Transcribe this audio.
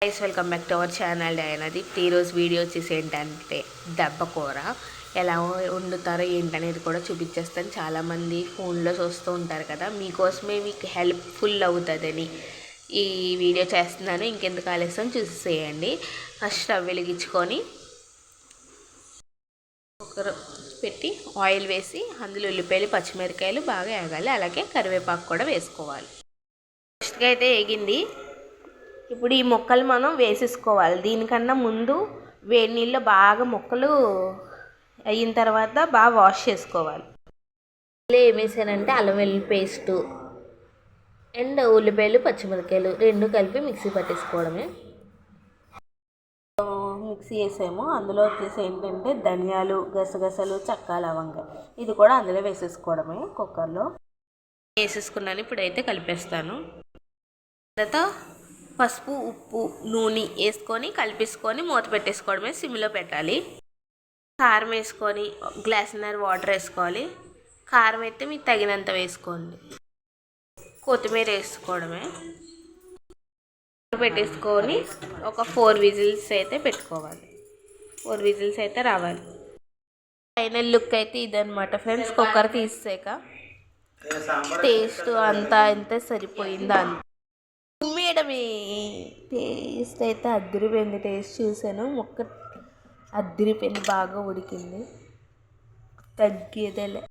Guys welcome back to our channel డయానాది. ఈరోజు వీడియో వచ్చేసి ఏంటంటే దెబ్బ కూర ఎలా వండుతారో ఏంటనేది కూడా చూపించేస్తాను. చాలామంది ఫోన్లో చూస్తూ ఉంటారు కదా, మీకోసమే మీకు హెల్ప్ఫుల్ అవుతుందని ఈ వీడియో చేస్తున్నాను. ఇంకెందుకు ఆలస్యం చూసేయండి. ఫస్ట్ స్టవ్ వెలిగించుకొని కుక్కర్ పెట్టి ఆయిల్ వేసి అందులో ఉల్లిపాయలు పచ్చిమిరకాయలు బాగా వేగాలి. అలాగే కరివేపాకు కూడా వేసుకోవాలి. ఫస్ట్గా అయితే వేగింది. ఇప్పుడు ఈ ముక్కలు మనం వేసేసుకోవాలి. దీనికన్నా ముందు వేడి నీళ్ళు బాగా ముక్కలు అయిన తర్వాత బాగా వాష్ చేసుకోవాలి. ఏం వేసానంటే అల్లం వెల్లుల్లి పేస్టు అండ్ ఉల్లిపాయలు పచ్చిమిరకాయలు రెండు కలిపి మిక్సీ పట్టేసుకోవడమే. మిక్సీ వేసాము. అందులో వచ్చేసి ఏంటంటే ధనియాలు, గసగసాలు, చెక్క, లవంగ ఇది కూడా అందులో వేసేసుకోవడమే. కుక్కర్లో వేసేసుకున్నాను. ఇప్పుడైతే కలిపేస్తాను. తర్వాత పసుపు, ఉప్పు, నూనె వేసుకొని కలిపేసుకొని మూత పెట్టేసుకోవడమే. సిమ్లో పెట్టాలి. కారం వేసుకొని గ్లాసున్నర వాటర్ వేసుకోవాలి. కారం అయితే మీకు తగినంత వేసుకోండి. కొత్తిమీర వేసుకోవడమే. పెట్టేసుకొని ఒక 4 విజిల్స్ అయితే పెట్టుకోవాలి. 4 విజిల్స్ అయితే రావాలి. ఫైనల్ లుక్ అయితే ఇదనమాట ఫ్రెండ్స్. కుక్కర్ తీసాక టేస్ట్ అంతా అయితే సరిపోయిందా మేడమే. టేస్ట్ అయితే అద్దరిపోయింది. టేస్ట్ చూసాను, ముక్క అద్దరిపోయింది, బాగా ఉడికింది, తగ్గేదేలే.